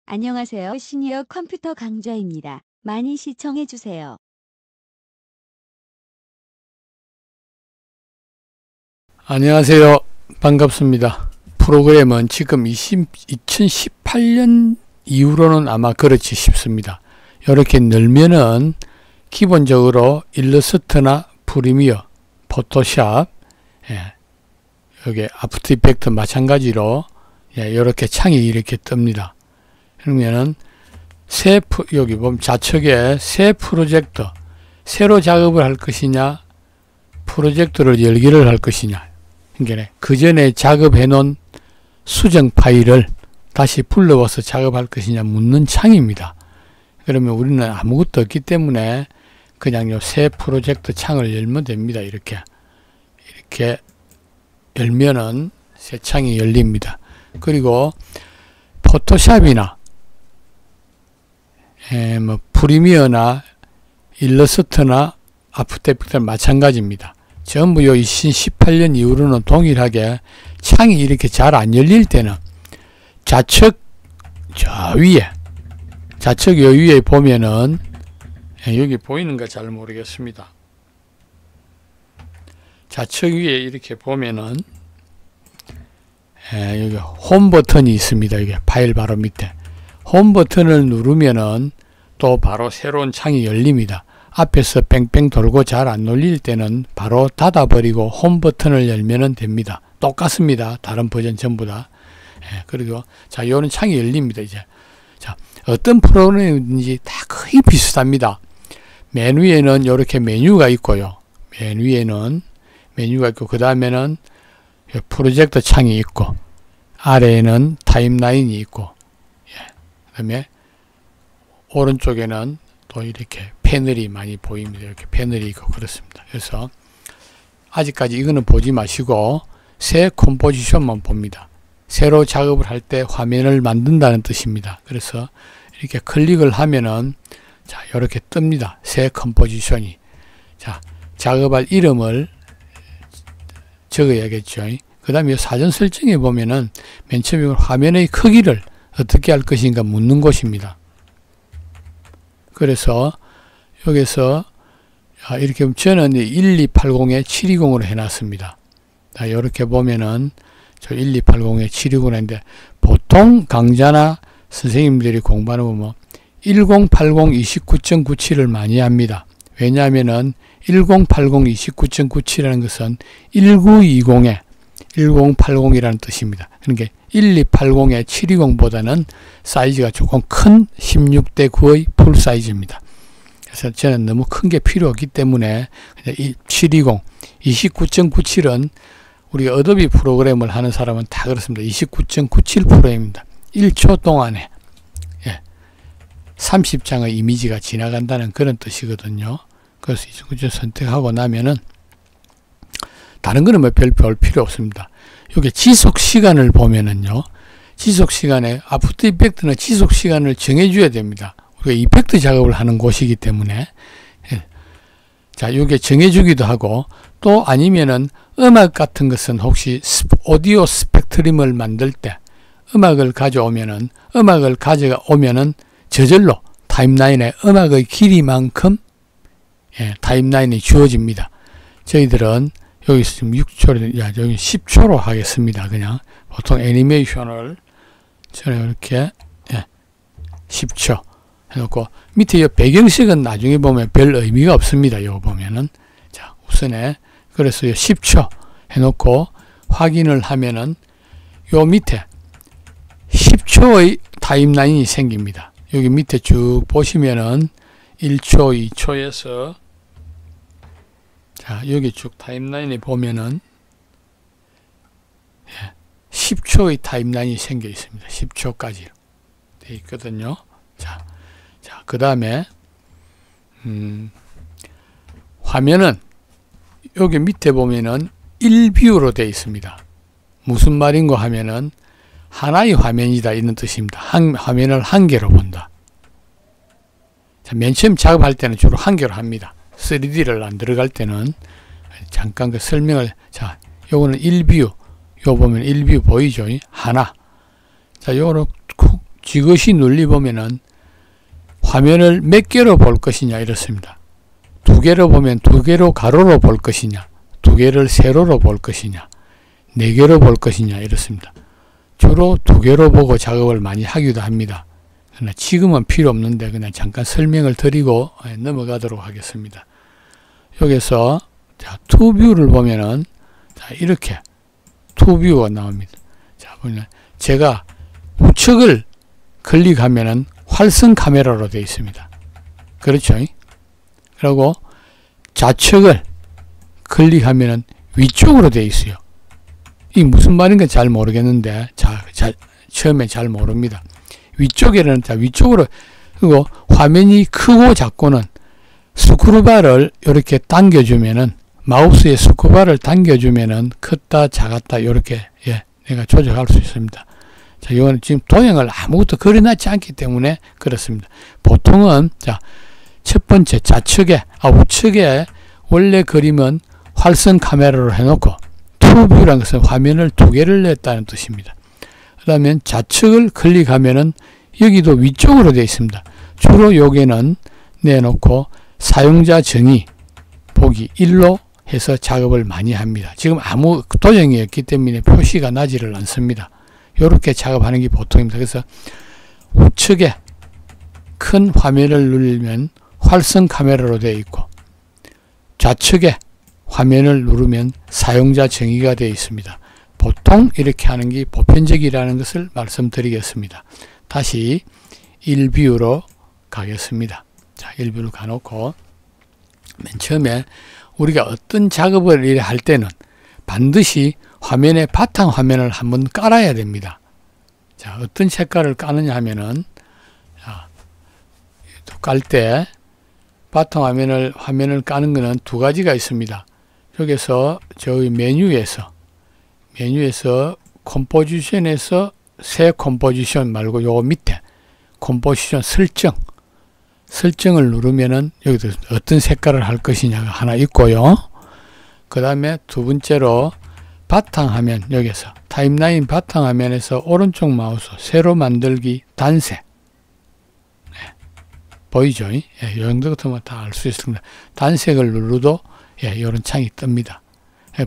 안녕하세요. 시니어 컴퓨터 강좌입니다. 많이 시청해주세요. 안녕하세요. 반갑습니다. 프로그램은 지금 2018년 이후로는 아마 그렇지 싶습니다. 이렇게 늘면은 기본적으로 일러스트나 프리미어, 포토샵, 여기 아프터 이펙트 마찬가지로 이렇게 창이 이렇게 뜹니다. 그러면은 여기 보면 좌측에 새 프로젝트, 새로 작업을 할 것이냐, 프로젝트를 열기를 할 것이냐, 그러니까 그 전에 작업해 놓은 수정 파일을 다시 불러와서 작업할 것이냐 묻는 창입니다. 그러면 우리는 아무것도 없기 때문에 그냥 요 새 프로젝트 창을 열면 됩니다. 이렇게 열면은 새 창이 열립니다. 그리고 포토샵이나 프리미어나 일러스트나 아프터 이펙트는 마찬가지입니다. 전부 요 2018년 이후로는 동일하게 창이 이렇게 잘 안 열릴 때는 좌측 요 위에 보면은 여기 보이는가 잘 모르겠습니다. 좌측 위에 이렇게 보면은 여기 홈 버튼이 있습니다. 여기 파일 바로 밑에 홈 버튼을 누르면은 또 바로 새로운 창이 열립니다. 앞에서 뺑뺑 돌고 잘 안 눌릴 때는 바로 닫아버리고 홈 버튼을 열면 됩니다. 똑같습니다. 다른 버전 전부 다. 그리고 자, 요런 창이 열립니다. 이제 자, 어떤 프로그램인지 다 거의 비슷합니다. 맨 위에는 이렇게 메뉴가 있고요. 맨 위에는 메뉴가 있고 그 다음에는 프로젝트 창이 있고 아래에는 타임라인이 있고 그 다음에 오른쪽에는 또 이렇게 패널이 많이 보입니다. 이렇게 패널이 있고 그렇습니다. 그래서 아직까지 이거는 보지 마시고 새 컴포지션만 봅니다. 새로 작업을 할 때 화면을 만든다는 뜻입니다. 그래서 이렇게 클릭을 하면은 자, 이렇게 뜹니다. 새 컴포지션이. 자, 작업할 이름을 적어야겠죠. 그 다음에 사전 설정에 보면은 맨 처음에 화면의 크기를 어떻게 할 것인가 묻는 곳입니다. 그래서 여기서 이렇게 저는 1280에 720으로 해놨습니다. 이렇게 보면은 저 1280에 720으로 했는데 보통 강좌나 선생님들이 공부하는 뭐 1080 29.97을 많이 합니다. 왜냐하면은 1080 29.97이라는 것은 1920에 1080이라는 뜻입니다. 그러니까 1280에 720보다는 사이즈가 조금 큰 16대 9의 풀 사이즈입니다. 그래서 저는 너무 큰 게 필요 없기 때문에 720, 29.97은 우리 어도비 프로그램을 하는 사람은 다 그렇습니다. 29.97%입니다. 1초 동안에 30장의 이미지가 지나간다는 그런 뜻이거든요. 그래서 29.97 선택하고 나면은 다른 거는 뭐 별 필요 없습니다. 여기 지속 시간을 보면은요. 지속 시간에 아프터 이펙트는 지속 시간을 정해줘야 됩니다. 우리가 이펙트 작업을 하는 곳이기 때문에 자, 요게 정해주기도 하고 또 아니면은 음악 같은 것은 혹시 오디오 스펙트럼을 만들 때 음악을 가져오면은 저절로 타임라인에 음악의 길이만큼 타임라인이 주어집니다. 저희들은 여기서 지금 6초로, 여기 10초로 하겠습니다. 그냥 보통 애니메이션을 저는 이렇게 10초 해놓고 밑에 이 배경색은 나중에 보면 별 의미가 없습니다. 이거 보면은 자, 우선에 그래서 10초 해놓고 확인을 하면은 요 밑에 10초의 타임라인이 생깁니다. 여기 밑에 쭉 보시면은 1초, 2초에서 자, 여기 쭉 타임라인에 보면은 10초의 타임라인이 생겨 있습니다. 10초까지 되어 있거든요. 자, 그 다음에 화면은 여기 밑에 보면은 1뷰로 되어 있습니다. 무슨 말인가 하면은 하나의 화면이다 이런 뜻입니다. 화면을 한 개로 본다. 자, 맨 처음 작업할 때는 주로 한 개로 합니다. 3D를 안 들어갈 때는 잠깐 그 설명을 자, 요거는 1뷰 요 보면 1뷰 보이죠? 하나. 자, 요거는 쿡 지그시 눌리보면은 화면을 몇 개로 볼 것이냐 이렇습니다. 두 개로 보면 두 개로 가로로 볼 것이냐, 두 개를 세로로 볼 것이냐, 네 개로 볼 것이냐 이렇습니다. 주로 두 개로 보고 작업을 많이 하기도 합니다. 그러나 지금은 필요 없는데 그냥 잠깐 설명을 드리고 넘어가도록 하겠습니다. 여기서 자, 투뷰를 보면은 자, 이렇게 투뷰가 나옵니다. 자, 보면 제가 우측을 클릭하면은 활성 카메라로 되어 있습니다. 그렇죠? 그리고 좌측을 클릭하면은 위쪽으로 되어 있어요. 이 무슨 말인가 잘 모르겠는데, 처음에 잘 모릅니다. 위쪽에는, 자, 위쪽으로, 그리고 화면이 크고 작고는 스크루바를 이렇게 당겨주면은, 마우스의 스크루바를 당겨주면은, 컸다, 작았다, 이렇게, 내가 조절할 수 있습니다. 자, 이거는 지금 도형을 아무것도 그려놨지 않기 때문에 그렇습니다. 보통은, 자, 첫 번째, 우측에 원래 그림은 활성 카메라로 해놓고, 투뷰라는 것은 화면을 두 개를 냈다는 뜻입니다. 그 다음에 좌측을 클릭하면은 여기도 위쪽으로 되어 있습니다. 주로 여기는 내놓고 사용자 정의 보기 1로 해서 작업을 많이 합니다. 지금 아무 도형이 없기 때문에 표시가 나지를 않습니다. 이렇게 작업하는 게 보통입니다. 그래서 우측에 큰 화면을 누르면 활성 카메라로 되어 있고 좌측에 화면을 누르면 사용자 정의가 되어 있습니다. 보통 이렇게 하는 게 보편적이라는 것을 말씀드리겠습니다. 다시 1뷰로 가겠습니다. 자, 1뷰로 가놓고 맨 처음에 우리가 어떤 작업을 할 때는 반드시 화면에 바탕 화면을 한번 깔아야 됩니다. 자, 어떤 색깔을 까느냐 하면은 깔 때 바탕 화면을 까는 것은 두 가지가 있습니다. 여기서 저희 메뉴에서 컴포지션에서 새 컴포지션 말고 요 밑에 컴포지션 설정을 누르면은 여기도 어떤 색깔을 할 것이냐가 하나 있고요. 그 다음에 두 번째로 바탕화면, 여기서 타임라인 바탕화면에서 오른쪽 마우스 세로 만들기 단색, 보이죠? 이 정도 같으면 다 알 수 있습니다. 단색을 누르도 이런 창이 뜹니다.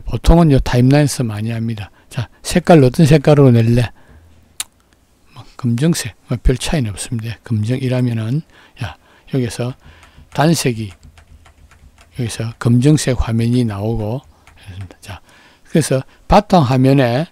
보통은 요 타임라인에서 많이 합니다. 자, 색깔 어떤 색깔로 낼래? 검정색, 별 차이는 없습니다. 검정이라면은, 여기서 단색이, 여기서 검정색 화면이 나오고, 자, 그래서 바탕화면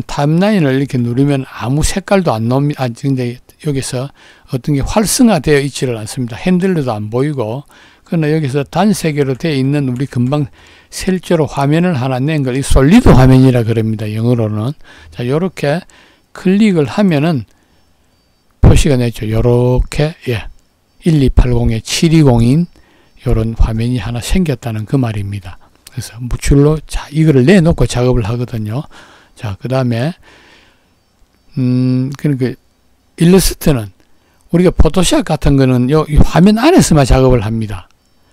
타임라인을 이렇게 누르면 아무 색깔도 안 나옵니다. 근데 여기서 어떤 게 활성화되어 있지를 않습니다. 핸들도 안 보이고, 그러나 여기서 단색으로 되어 있는 우리 금방 실제로 화면을 하나 낸 걸 이 솔리드 화면이라 그럽니다. 영어로는. 자, 요렇게 클릭을 하면은 표시가 냈죠. 요렇게 1280에 720인 요런 화면이 하나 생겼다는 그 말입니다. 그래서 무출로 자, 이거를 내놓고 작업을 하거든요. 자, 그 다음에 그러니까 일러스트는 우리가 포토샵 같은 거는 이 화면 안에서만 작업을 합니다.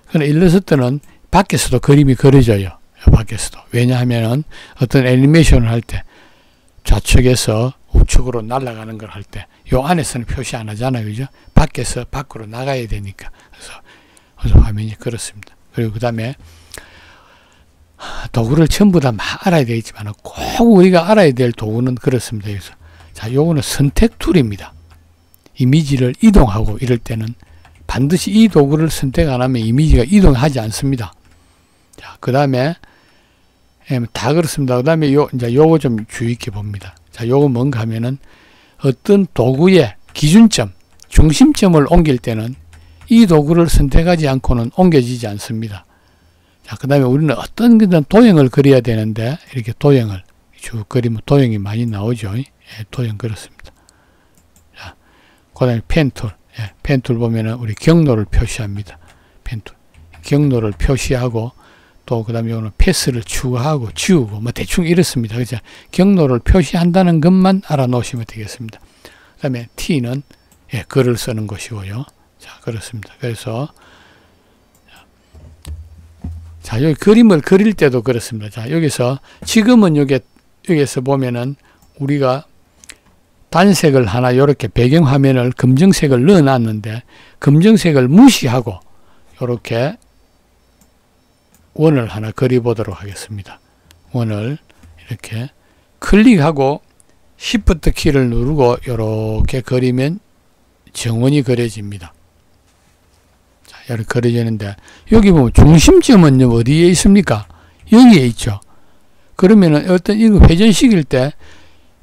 그러나 일러스트는 밖에서도 그림이 그려져요. 밖에서도. 왜냐하면은 어떤 애니메이션을 할 때 좌측에서 우측으로 날아가는 걸 할 때 요 안에서는 표시 안 하잖아요. 그죠? 밖에서 밖으로 나가야 되니까. 그래서 화면이 그렇습니다. 그리고 그 다음에 도구를 전부 다 알아야 되겠지만 꼭 우리가 알아야 될 도구는 그렇습니다. 그래서 자, 요거는 선택 툴입니다. 이미지를 이동하고 이럴 때는 반드시 이 도구를 선택 안 하면 이미지가 이동하지 않습니다. 자, 그 다음에 다 그렇습니다. 그 다음에 이제 요거 좀 주의 있게 봅니다. 자, 요거 뭔가 하면은 어떤 도구의 기준점, 중심점을 옮길 때는 이 도구를 선택하지 않고는 옮겨지지 않습니다. 자, 그 다음에 우리는 어떤 도형을 그려야 되는데 이렇게 도형을 쭉 그리면 도형이 많이 나오죠. 도형 그렇습니다. 자, 그 다음에 펜툴. 펜툴 보면은 우리 경로를 표시합니다. 펜툴. 경로를 표시하고 또 그 다음에 오늘 패스를 추가하고 지우고 뭐 대충 이렇습니다. 그죠? 경로를 표시한다는 것만 알아놓으시면 되겠습니다. 그 다음에 T는 글을 쓰는 것이고요. 자, 그렇습니다. 그래서 자, 여기 그림을 그릴 때도 그렇습니다. 자, 여기서 지금은 여기에서 보면은 우리가 단색을 하나 이렇게 배경화면을 검정색을 넣어 놨는데 검정색을 무시하고 이렇게 원을 하나 그려 보도록 하겠습니다. 원을 이렇게 클릭하고 Shift 키를 누르고 이렇게 그리면 정원이 그려집니다. 자, 이렇게 그려지는데 여기 보면 중심점은 어디에 있습니까? 여기에 있죠. 그러면은 어떤 이거 회전시킬 때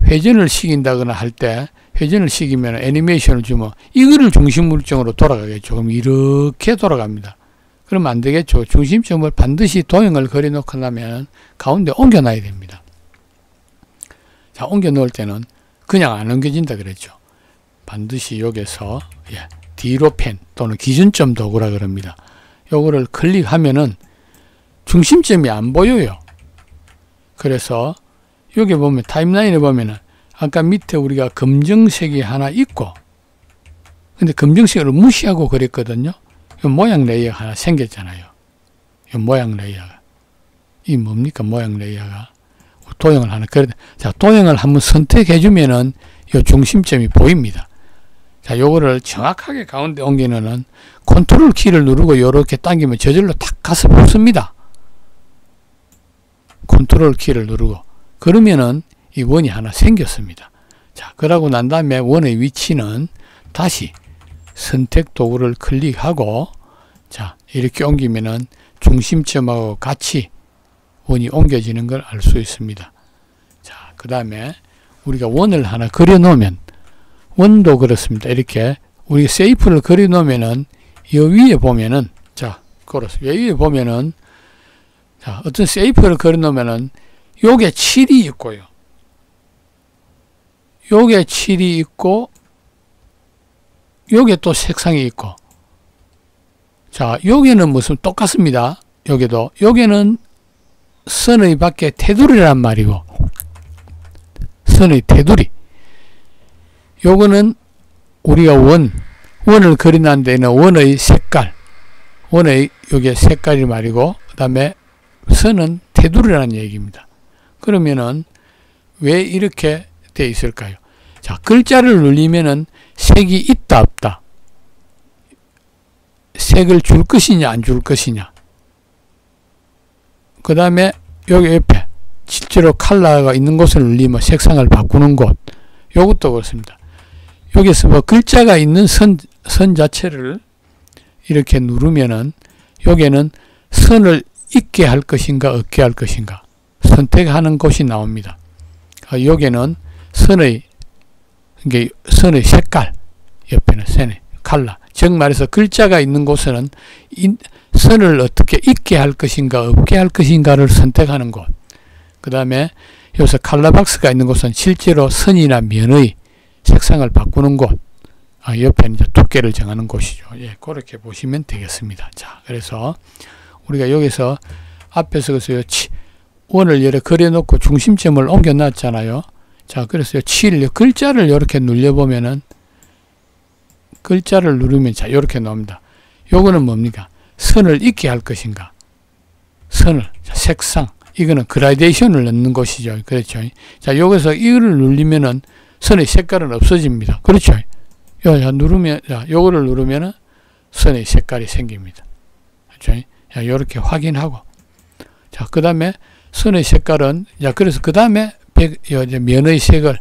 회전을 시킨다거나 할 때 회전을 시키면 애니메이션을 주면 이거를 중심 물정으로 돌아가겠죠. 그럼 이렇게 돌아갑니다. 그러면 안 되겠죠. 중심점을 반드시 도형을 그려 놓고 나면 가운데 옮겨 놔야 됩니다. 자, 옮겨 놓을 때는 그냥 안 옮겨진다 그랬죠. 반드시 여기서 뒤로 펜 또는 기준점 도구라 그럽니다. 요거를 클릭하면은 중심점이 안 보여요. 그래서 여기 보면 타임라인에 보면은 아까 밑에 우리가 검정색이 하나 있고 근데 검정색을 무시하고 그랬거든요. 이 모양 레이어가 하나 생겼잖아요. 이 모양 레이어가. 이 뭡니까? 모양 레이어가. 도형을 하나 그려. 자, 도형을 한번 선택해 주면은 이 중심점이 보입니다. 자, 요거를 정확하게 가운데 옮기는 컨트롤 키를 누르고 요렇게 당기면 저절로 탁 가서 붙습니다. 컨트롤 키를 누르고 그러면은 이 원이 하나 생겼습니다. 자, 그러고 난 다음에 원의 위치는 다시 선택 도구를 클릭하고 자, 이렇게 옮기면은 중심점하고 같이 원이 옮겨지는 걸 알 수 있습니다. 자, 그 다음에 우리가 원을 하나 그려 놓으면 원도 그렇습니다. 이렇게 우리 세이프를 그려 놓으면은 이 위에 보면은 자, 그렇습니다. 위에 보면은 자, 어떤 세이프를 그려 놓으면은 요게 7이 있고요. 요게 7이 있고 요게 또 색상이 있고 자, 여기는 무슨 똑같습니다. 여기도 여기는 선의 밖에 테두리란 말이고 선의 테두리 요거는 우리가 원을 그리는 데는 원의 색깔 원의 요게 색깔이 말이고 그 다음에 선은 테두리라는 얘기입니다. 그러면은 왜 이렇게 돼 있을까요? 자, 글자를 누르면은 색이 있다 없다 색을 줄 것이냐 안 줄 것이냐 그 다음에 여기 옆에 실제로 컬러가 있는 곳을 누르면 색상을 바꾸는 곳 요것도 그렇습니다. 여기서 뭐 글자가 있는 선 자체를 이렇게 누르면은 여기에는 선을 있게 할 것인가 없게 할 것인가 선택하는 곳이 나옵니다. 여기는 선의 색깔 옆에는 선의 컬러 즉 말해서 글자가 있는 곳에는 선을 어떻게 있게 할 것인가 없게 할 것인가를 선택하는 곳 그 다음에 여기서 컬러 박스가 있는 곳은 실제로 선이나 면의 색상을 바꾸는 곳 옆에는 이제 두께를 정하는 곳이죠. 예, 그렇게 보시면 되겠습니다. 자, 그래서 우리가 여기서 앞에서 그래서 원을 이렇게 그려놓고 중심점을 옮겨 놨잖아요. 자, 그래서 7 글자를 이렇게 눌려보면은 글자를 누르면 자, 이렇게 나옵니다. 요거는 뭡니까? 선을 있게 할 것인가? 선을, 색상, 이거는 그라데이션을 넣는 것이죠. 그렇죠. 자, 여기서 이거를 누르면은 선의 색깔은 없어집니다. 그렇죠. 누르면, 자, 요거를 누르면은 선의 색깔이 생깁니다. 그렇죠. 자, 요렇게 확인하고. 자, 그 다음에 선의 색깔은, 자, 그래서 그 다음에 면의 색을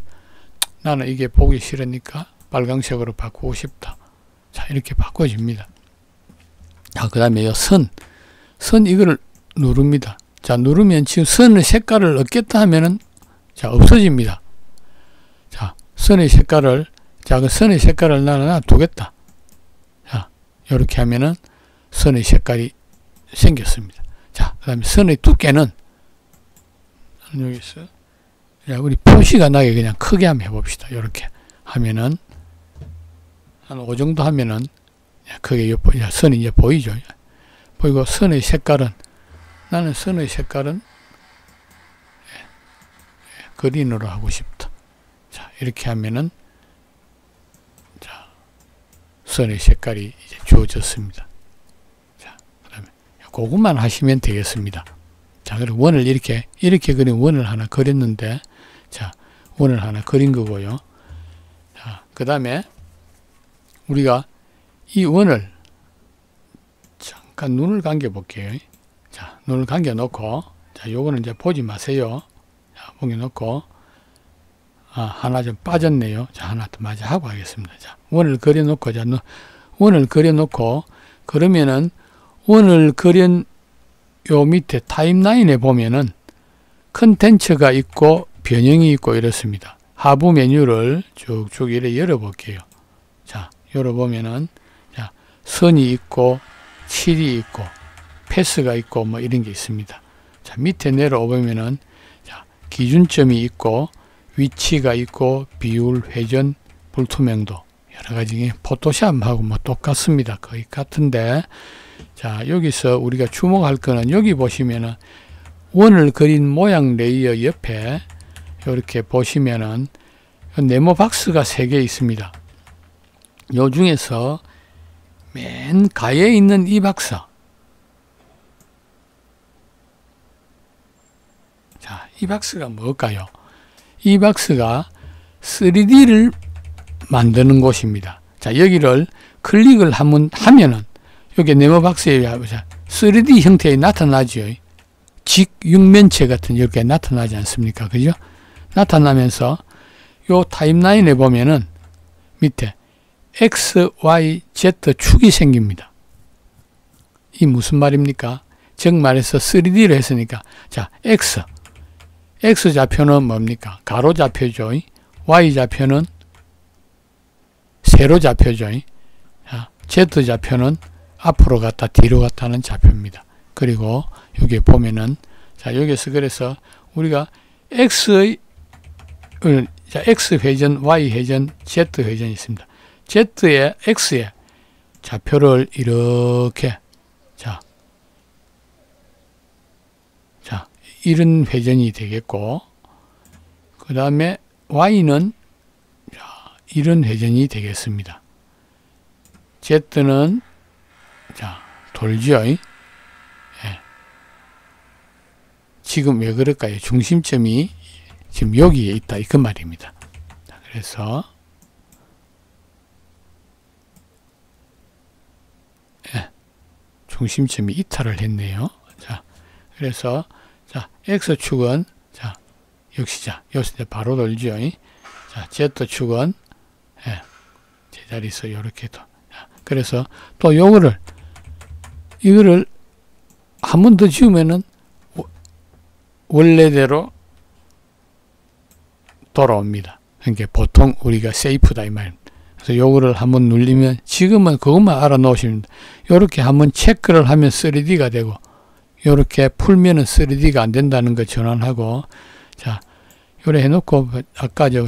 나는 이게 보기 싫으니까 빨강색으로 바꾸고 싶다. 자, 이렇게 바꿔집니다. 자, 그 다음에 선 이거를 누릅니다. 자, 누르면 지금 선의 색깔을 얻겠다 하면은 자, 없어집니다. 자, 선의 색깔을 그 선의 색깔을 나는 놔두겠다. 자, 이렇게 하면은 선의 색깔이 생겼습니다. 자, 그 다음에 선의 두께는 여기서 우리 표시가 나게 그냥 크게 한번 해봅시다. 이렇게 하면은 한 5 정도 하면은 크게 선이 이제 보이죠. 보이고 선의 색깔은 나는 선의 색깔은 그린으로 하고 싶다. 자, 이렇게 하면은 자, 선의 색깔이 이제 주어졌습니다. 자, 그다음에 그것만 하시면 되겠습니다. 자, 그리고 원을 이렇게 그린 원을 하나 그렸는데 자, 원을 하나 그린 거고요. 그 다음에 우리가 이 원을 잠깐 눈을 감겨 볼게요. 자, 눈을 감겨 놓고, 자, 요거는 이제 보지 마세요. 자, 보기 놓고, 하나 좀 빠졌네요. 자, 하나 더 마저 하고 하겠습니다. 자, 원을 그려 놓고, 자, 원을 그려 놓고, 그러면은, 원을 그린 요 밑에 타임라인에 보면은, 컨텐츠가 있고, 변형이 있고, 이렇습니다. 하부 메뉴를 쭉쭉 이렇게 열어볼게요. 자, 열어보면은, 자, 선이 있고, 칠이 있고, 패스가 있고, 뭐 이런 게 있습니다. 자, 밑에 내려오면은, 자, 기준점이 있고, 위치가 있고, 비율, 회전, 불투명도, 여러 가지 포토샵하고 뭐 똑같습니다. 거의 같은데, 자, 여기서 우리가 주목할 거는 여기 보시면은, 원을 그린 모양 레이어 옆에 이렇게 보시면은 네모 박스가 3개 있습니다. 요 중에서 맨 가에 있는 이 박스, 자, 이 박스가 뭘까요? 이 박스가 3D를 만드는 곳입니다. 자, 여기를 클릭을 하면은 여기 네모 박스에 3D 형태에 나타나죠. 직육면체 같은 이렇게 나타나지 않습니까? 그죠? 나타나면서 요 타임라인에 보면은 밑에 X, Y, Z 축이 생깁니다. 이 무슨 말입니까? 즉 말해서 3D를 했으니까, 자, X 좌표는 뭡니까? 가로 좌표죠. Y 좌표는 세로 좌표죠. 자, Z 좌표는 앞으로 갔다 뒤로 갔다 하는 좌표입니다. 그리고 여기 보면은, 자, 여기서 그래서 우리가 X 회전, Y 회전, Z 회전이 있습니다. Z에, X에 좌표를 이렇게, 자, 이런 회전이 되겠고, 그 다음에 Y는 이런 회전이 되겠습니다. Z는, 자, 돌죠. 지금 왜 그럴까요? 중심점이 지금 여기에 있다. 그 말입니다. 그래서 중심점이 이탈을 했네요. 자, 그래서 자, X축은 자, 역시 자, 여기서 이제 바로 돌죠. 자, Z축은 제자리에서 이렇게 도. 그래서 또 이거를 한 번 더 지우면은 원래대로 돌아옵니다. 그러니까 보통 우리가 세이프다 이 말. 그래서 요거를 한번 눌리면 지금은 그것만 알아놓으시면 요렇게 한번 체크를 하면 3D가 되고 요렇게 풀면은 3D가 안 된다는 거 전환하고 자, 요래 해놓고 아까 요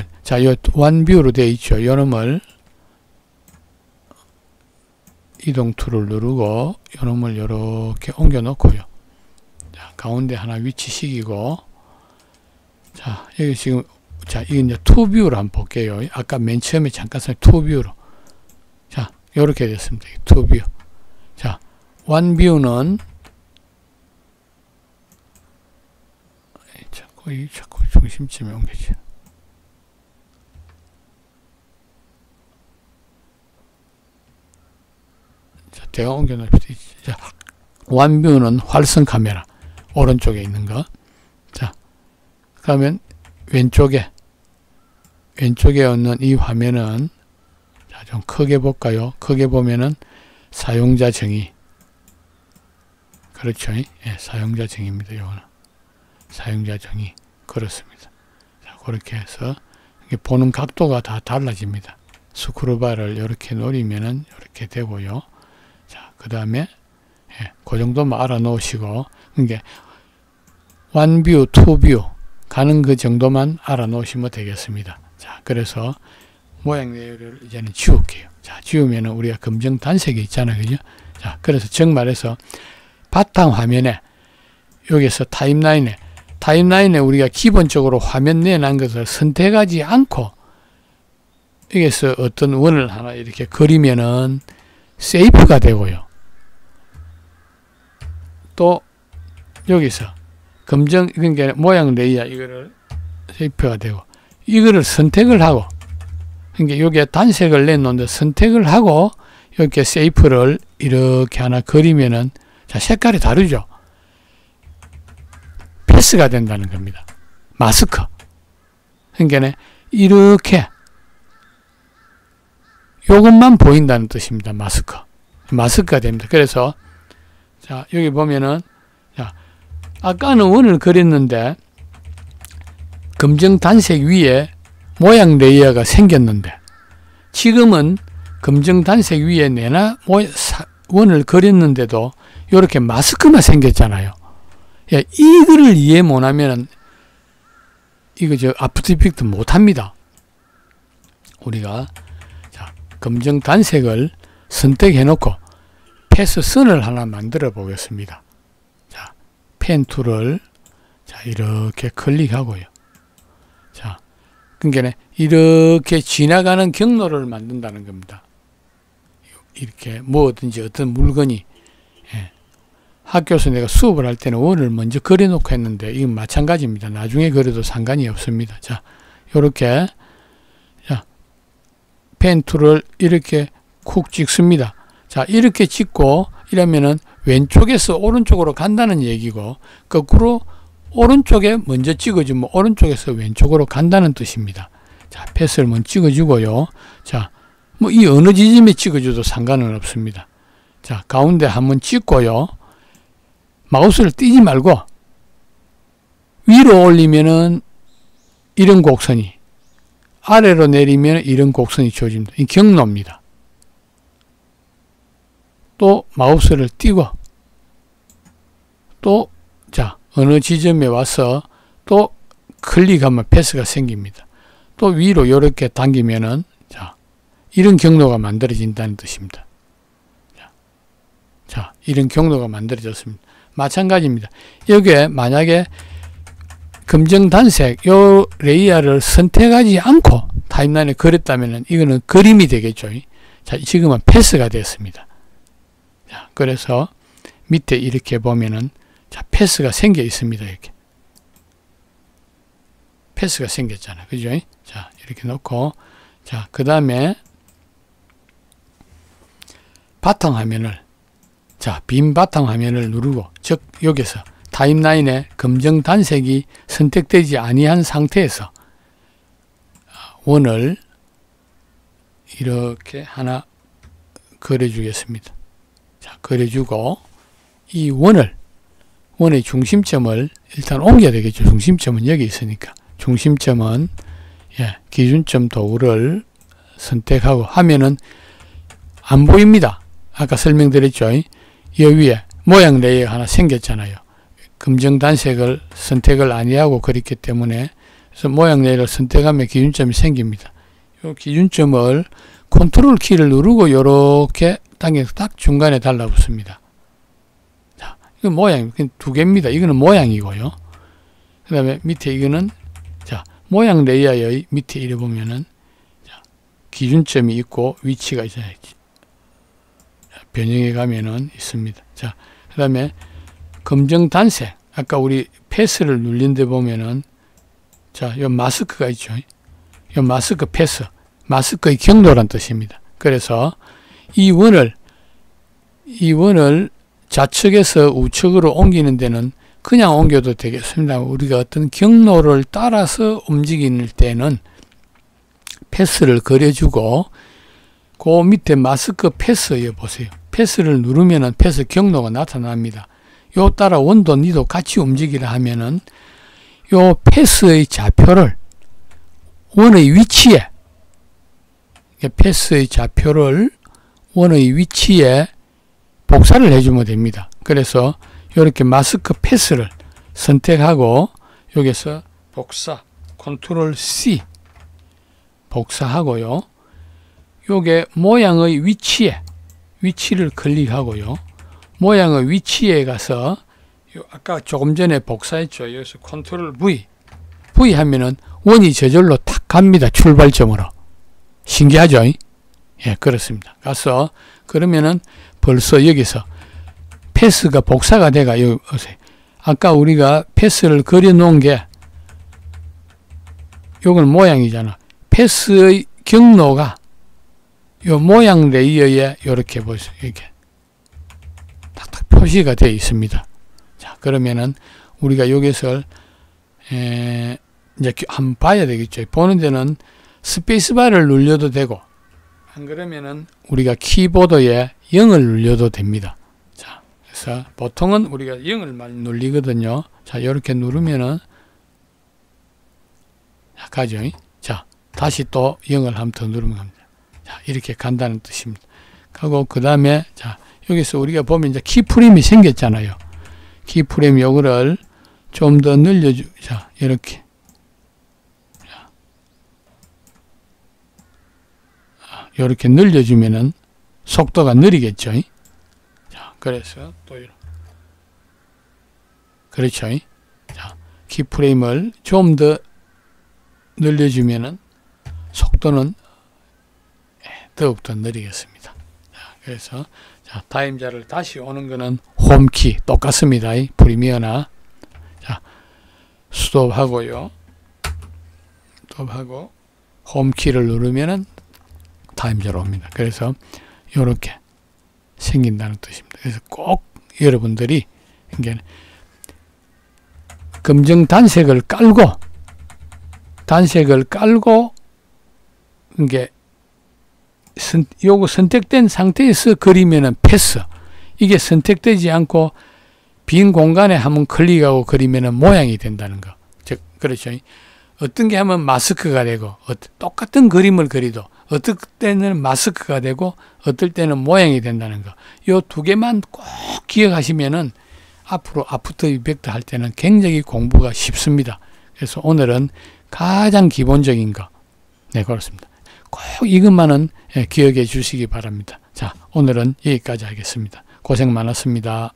원뷰로 되어 있죠. 요놈을 이동 툴을 누르고 요놈을 요렇게 옮겨 놓고요. 자, 가운데 하나 위치시키고 자, 여기 지금 자, 이게 이제 투뷰로 한번 볼게요. 아까 맨 처음에 잠깐 투뷰로. 자, 요렇게 됐습니다. 투뷰. 자, 원뷰는 자꾸 중심점에 옮겨져. 자, 대가 옮겨놓읍시다. 자, 원뷰는 활성 카메라. 오른쪽에 있는 거. 자, 그러면 왼쪽에 있는 이 화면은 자, 좀 크게 볼까요? 크게 보면은 사용자 정의. 그렇죠? 예, 사용자 정의입니다. 이거는 사용자 정의. 그렇습니다. 자, 그렇게 해서 보는 각도가 다 달라집니다. 스크롤바를 이렇게 노리면은 이렇게 되고요. 자, 그 다음에 그 정도만 알아놓으시고 이게 원뷰, 투뷰 가는 그 정도만 알아놓으시면 되겠습니다. 자, 그래서 모양 레이어를 이제는 지울게요. 자, 지우면은 우리가 검정 단색이 있잖아요. 그죠? 자, 그래서 정말해서 바탕 화면에 여기서 타임라인에 우리가 기본적으로 화면 내난 것을 선택하지 않고 여기서 어떤 원을 하나 이렇게 그리면은 세이프가 되고요. 또 여기서 검정 그러니까 모양 레이어 이거를 세이프가 되고 이거를 선택을 하고 그러니까 요게 단색을 내놓는데 선택을 하고 이렇게 세이프를 이렇게 하나 그리면은 자, 색깔이 다르죠. 패스가 된다는 겁니다. 마스크. 그러니까 이렇게 요것만 보인다는 뜻입니다. 마스크가 됩니다. 그래서 자, 여기 보면은 자, 아까는 원을 그렸는데 검정 단색 위에 모양 레이어가 생겼는데 지금은 검정 단색 위에 내나 원을 그렸는데도 이렇게 마스크만 생겼잖아요. 야, 이거를 이해 못하면 이거 아프터 이펙트 못합니다. 우리가 자, 검정 단색을 선택해 놓고 패스 선을 하나 만들어 보겠습니다. 자, 펜 툴을 자, 이렇게 클릭하고요. 자, 그러니까 이렇게 지나가는 경로를 만든다는 겁니다. 이렇게 뭐든지 어떤 물건이 학교에서 내가 수업을 할 때는 원을 먼저 그려놓고 했는데 이건 마찬가지입니다. 나중에 그려도 상관이 없습니다. 자, 요렇게 자, 펜 툴을 이렇게 쿡 찍습니다. 자, 이렇게 찍고 이러면은 왼쪽에서 오른쪽으로 간다는 얘기고 거꾸로 오른쪽에 먼저 찍어주면 오른쪽에서 왼쪽으로 간다는 뜻입니다. 자, 패스를 먼저 찍어주고요. 자, 뭐 이 어느 지점에 찍어줘도 상관은 없습니다. 자, 가운데 한번 찍고요. 마우스를 띄지 말고 위로 올리면은 이런 곡선이, 아래로 내리면 이런 곡선이 주어집니다. 이 경로입니다. 또 마우스를 띄고 또 자, 어느 지점에 와서 또 클릭하면 패스가 생깁니다. 또 위로 이렇게 당기면은 자, 이런 경로가 만들어진다는 뜻입니다. 자, 이런 경로가 만들어졌습니다. 마찬가지입니다. 여기에 만약에 검정 단색 요 레이어를 선택하지 않고 타임라인에 그렸다면 이거는 그림이 되겠죠. 자, 지금은 패스가 됐습니다. 자, 그래서 밑에 이렇게 보면은 자, 패스가 생겨 있습니다. 이렇게 패스가 생겼잖아요. 그죠? 자, 이렇게 놓고 자, 그 다음에 바탕화면을 자, 빈 바탕화면을 누르고 즉 여기서 타임라인에 검정 단색이 선택되지 아니한 상태에서 원을 이렇게 하나 그려주겠습니다. 자, 그려주고 이 원의 중심점을 일단 옮겨야 되겠죠. 중심점은 여기 있으니까 중심점은 기준점 도구를 선택하고 하면은 안 보입니다. 아까 설명드렸죠. 이 위에 모양 레이어 하나 생겼잖아요. 검정 단색을 선택을 아니하고 그렸기 때문에 그래서 모양 레이어를 선택하면 기준점이 생깁니다. 이 기준점을 컨트롤 키를 누르고 이렇게 당겨서 딱 중간에 달라붙습니다. 자, 이건 모양 두 개입니다. 이거는 모양이고요. 그 다음에 밑에 이거는 자, 모양 레이어의 밑에 이래 보면은 자, 기준점이 있고 위치가 있어요. 변형해 가면은 있습니다. 자, 그 다음에 검정 단색 아까 우리 패스를 눌린 데 보면은 자, 요 마스크가 있죠. 요 마스크 패스, 마스크의 경로란 뜻입니다. 그래서 이 원을 좌측에서 우측으로 옮기는 데는 그냥 옮겨도 되겠습니다. 우리가 어떤 경로를 따라서 움직이는 때는 패스를 그려주고 그 밑에 마스크 패스에 보세요. 패스를 누르면은 패스 경로가 나타납니다. 요 따라 원도 니도 같이 움직이라 하면은 요 패스의 좌표를 원의 위치에 패스의 좌표를 원의 위치에 복사를 해주면 됩니다. 그래서 이렇게 마스크 패스를 선택하고 여기서 복사 컨트롤 C 복사하고요. 요게 모양의 위치를 클릭하고요. 모양의 위치에 가서 아까 조금 전에 복사했죠. 여기서 컨트롤 V 하면은 원이 저절로 탁 갑니다. 출발점으로. 신기하죠? 예, 그렇습니다. 가서 그러면은 벌써 여기서 패스가 복사가 돼가 여기 오세요. 아까 우리가 패스를 그려 놓은 게 요건 모양이잖아. 패스의 경로가 요 모양 레이어에 이렇게 보세요. 이렇게 탁탁 표시가 되어 있습니다. 자, 그러면은 우리가 여기서 이제 한번 봐야 되겠죠. 보는 데는 스페이스바를 눌려도 되고, 안 그러면은 우리가 키보드에 0을 눌려도 됩니다. 자, 그래서 보통은 우리가 0을 많이 눌리거든요. 자, 이렇게 누르면은 가죠. 자, 다시 또 0을 한 번 더 누르면 합니다. 자, 이렇게 간다는 뜻입니다. 하고 그 다음에 자, 여기서 우리가 보면 이제 키프레임이 생겼잖아요. 키프레임 요거를 좀 더 늘려자, 이렇게. 이렇게 늘려주면은 속도가 느리겠죠. 자, 그래서 또 이렇게. 그렇죠. 자, 키프레임을 좀 더 늘려주면은 속도는 더욱더 느리겠습니다. 자, 그래서 자, 타임자를 다시 오는 거는 홈키 똑같습니다. 프리미어나. 자, 스톱하고요. 스톱하고 홈키를 누르면은 타임자로 옵니다. 그래서 이렇게 생긴다는 뜻입니다. 그래서 꼭 여러분들이 이게 검정 단색을 깔고 이게 요거 선택된 상태에서 그리면은 패스. 이게 선택되지 않고 빈 공간에 한번 클릭하고 그리면은 모양이 된다는 거. 즉, 그렇죠. 어떤 게 하면 마스크가 되고, 똑같은 그림을 그리도 어떨 때는 마스크가 되고, 어떨 때는 모양이 된다는 거. 요 두 개만 꼭 기억하시면은 앞으로 아프터 이펙트 할 때는 굉장히 공부가 쉽습니다. 그래서 오늘은 가장 기본적인 거. 네, 그렇습니다. 꼭 이것만은 기억해 주시기 바랍니다. 자, 오늘은 여기까지 하겠습니다. 고생 많았습니다.